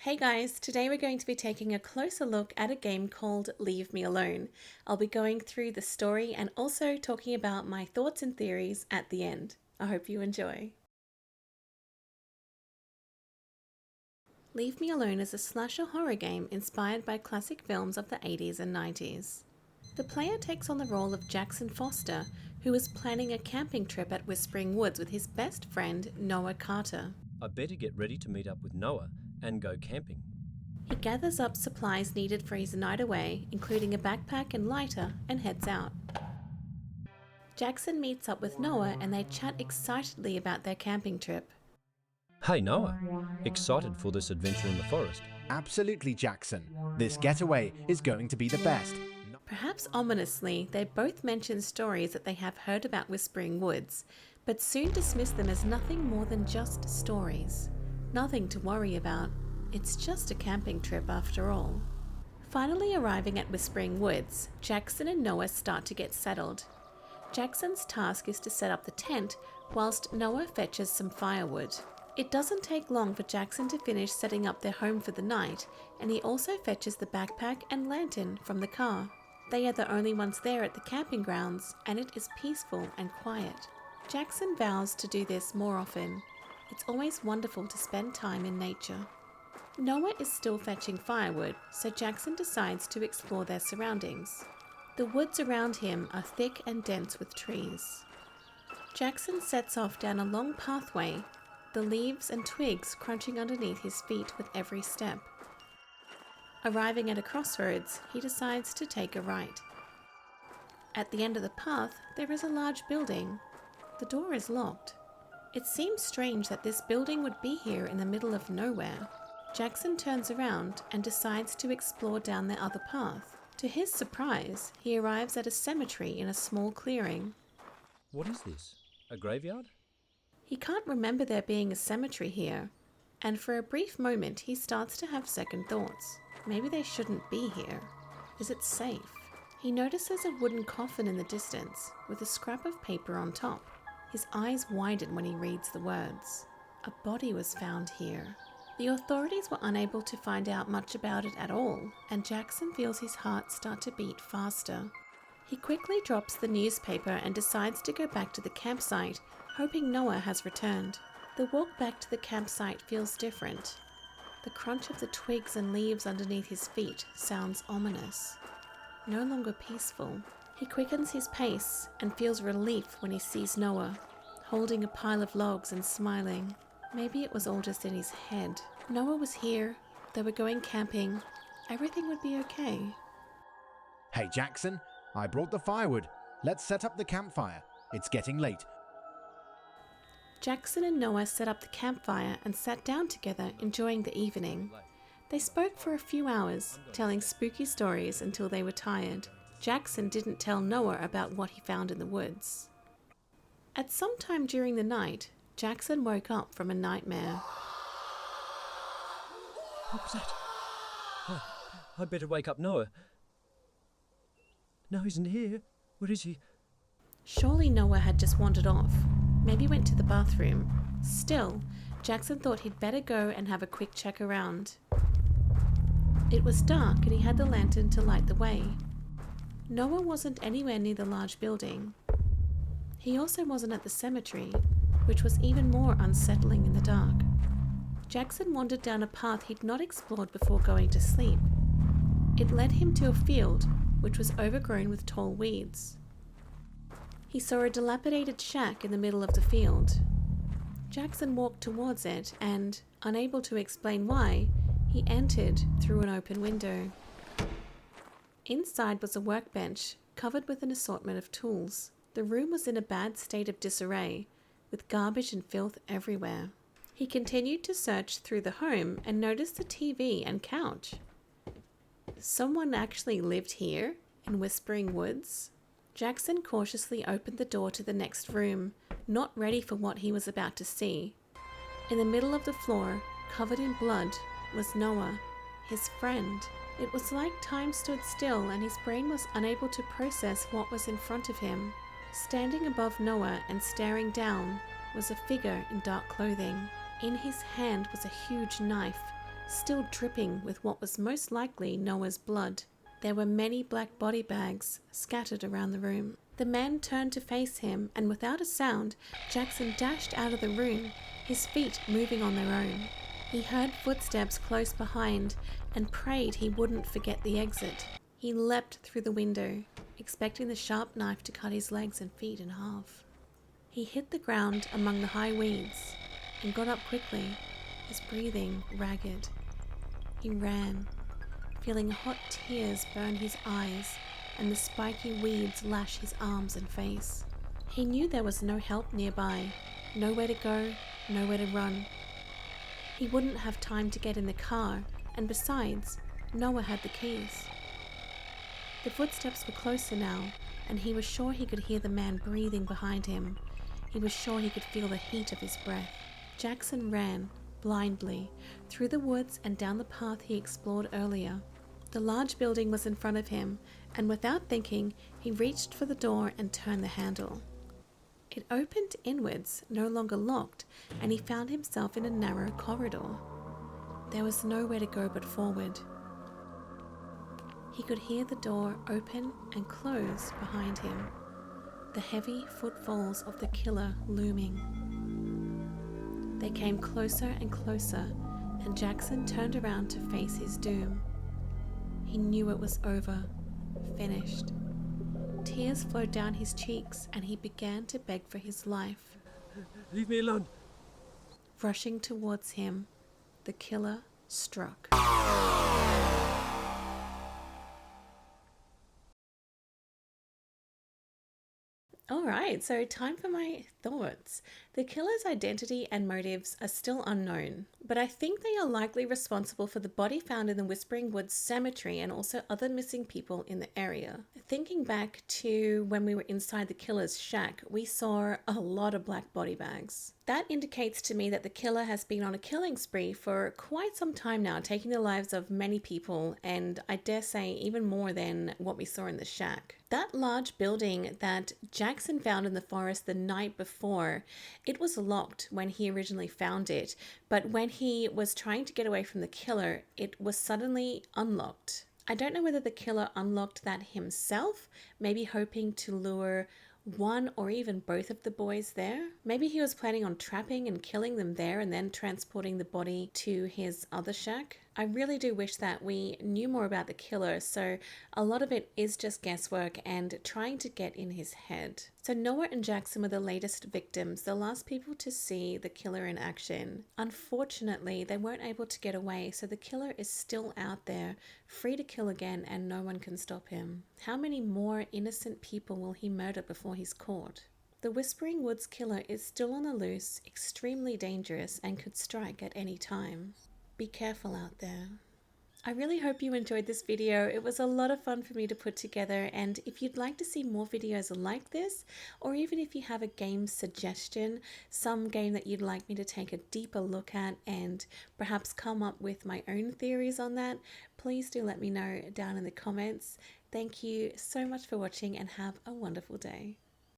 Hey guys, today we're going to be taking a closer look at a game called Leave Me Alone. I'll be going through the story and also talking about my thoughts and theories at the end. I hope you enjoy. Leave Me Alone is a slasher horror game inspired by classic films of the 80s and 90s. The player takes on the role of Jackson Foster, who is planning a camping trip at Whispering Woods with his best friend Noah Carter. I better get ready to meet up with Noah and go camping. He gathers up supplies needed for his night away, including a backpack and lighter, and heads out. Jackson meets up with Noah and they chat excitedly about their camping trip. Hey Noah, excited for this adventure in the forest? Absolutely, Jackson. This getaway is going to be the best. Perhaps ominously, they both mention stories that they have heard about Whispering Woods, but soon dismiss them as nothing more than just stories. Nothing to worry about. It's just a camping trip after all. Finally arriving at Whispering Woods, Jackson and Noah start to get settled. Jackson's task is to set up the tent, whilst Noah fetches some firewood. It doesn't take long for Jackson to finish setting up their home for the night, and he also fetches the backpack and lantern from the car. They are the only ones there at the camping grounds, and it is peaceful and quiet. Jackson vows to do this more often. It's always wonderful to spend time in nature. Noah is still fetching firewood, so Jackson decides to explore their surroundings. The woods around him are thick and dense with trees. Jackson sets off down a long pathway, the leaves and twigs crunching underneath his feet with every step. Arriving at a crossroads, he decides to take a right. At the end of the path, there is a large building. The door is locked. It seems strange that this building would be here in the middle of nowhere. Jackson turns around and decides to explore down the other path. To his surprise, he arrives at a cemetery in a small clearing. What is this? A graveyard? He can't remember there being a cemetery here, and for a brief moment he starts to have second thoughts. Maybe they shouldn't be here. Is it safe? He notices a wooden coffin in the distance with a scrap of paper on top. His eyes widen when he reads the words. A body was found here. The authorities were unable to find out much about it at all, and Jackson feels his heart start to beat faster. He quickly drops the newspaper and decides to go back to the campsite, hoping Noah has returned. The walk back to the campsite feels different. The crunch of the twigs and leaves underneath his feet sounds ominous. No longer peaceful. He quickens his pace and feels relief when he sees Noah, holding a pile of logs and smiling. Maybe it was all just in his head. Noah was here. They were going camping. Everything would be okay. Hey, Jackson, I brought the firewood. Let's set up the campfire. It's getting late. Jackson and Noah set up the campfire and sat down together, enjoying the evening. They spoke for a few hours, telling spooky stories until they were tired. Jackson didn't tell Noah about what he found in the woods. At some time during the night, Jackson woke up from a nightmare. What was that? I'd better wake up Noah. No, he isn't here. Where is he? Surely Noah had just wandered off. Maybe went to the bathroom. Still, Jackson thought he'd better go and have a quick check around. It was dark and he had the lantern to light the way. Noah wasn't anywhere near the large building. He also wasn't at the cemetery, which was even more unsettling in the dark. Jackson wandered down a path he'd not explored before going to sleep. It led him to a field, which was overgrown with tall weeds. He saw a dilapidated shack in the middle of the field. Jackson walked towards it and, unable to explain why, he entered through an open window. Inside was a workbench covered with an assortment of tools. The room was in a bad state of disarray, with garbage and filth everywhere. He continued to search through the home and noticed the TV and couch. Someone actually lived here in Whispering Woods? Jackson cautiously opened the door to the next room, not ready for what he was about to see. In the middle of the floor, covered in blood, was Noah, his friend. It was like time stood still and his brain was unable to process what was in front of him. Standing above Noah and staring down was a figure in dark clothing. In his hand was a huge knife, still dripping with what was most likely Noah's blood. There were many black body bags scattered around the room. The man turned to face him, and without a sound, Jackson dashed out of the room, his feet moving on their own. He heard footsteps close behind and prayed he wouldn't forget the exit. He leapt through the window, expecting the sharp knife to cut his legs and feet in half. He hit the ground among the high weeds and got up quickly, his breathing ragged. He ran, feeling hot tears burn his eyes and the spiky weeds lash his arms and face. He knew there was no help nearby, nowhere to go, nowhere to run. He wouldn't have time to get in the car, and besides, Noah had the keys. The footsteps were closer now, and he was sure he could hear the man breathing behind him. He was sure he could feel the heat of his breath. Jackson ran, blindly, through the woods and down the path he explored earlier. The large building was in front of him, and without thinking, he reached for the door and turned the handle. It opened inwards, no longer locked, and he found himself in a narrow corridor. There was nowhere to go but forward. He could hear the door open and close behind him, the heavy footfalls of the killer looming. They came closer and closer, and Jackson turned around to face his doom. He knew it was over, finished. Tears flowed down his cheeks, and he began to beg for his life. Leave me alone. Rushing towards him, the killer struck. Alright, so time for my thoughts. The killer's identity and motives are still unknown, but I think they are likely responsible for the body found in the Whispering Woods Cemetery and also other missing people in the area. Thinking back to when we were inside the killer's shack, we saw a lot of black body bags. That indicates to me that the killer has been on a killing spree for quite some time now, taking the lives of many people, and I dare say even more than what we saw in the shack. That large building that Jackson found in the forest the night before, it was locked when he originally found it, but when he was trying to get away from the killer, it was suddenly unlocked. I don't know whether the killer unlocked that himself, maybe hoping to lure one or even both of the boys there. Maybe he was planning on trapping and killing them there and then transporting the body to his other shack. I really do wish that we knew more about the killer, so a lot of it is just guesswork and trying to get in his head. So Noah and Jackson were the latest victims, the last people to see the killer in action. Unfortunately, they weren't able to get away, so the killer is still out there, free to kill again, and no one can stop him. How many more innocent people will he murder before he's caught? The Whispering Woods killer is still on the loose, extremely dangerous, and could strike at any time. Be careful out there. I really hope you enjoyed this video. It was a lot of fun for me to put together, and if you'd like to see more videos like this, or even if you have a game suggestion, some game that you'd like me to take a deeper look at and perhaps come up with my own theories on that, please do let me know down in the comments. Thank you so much for watching and have a wonderful day.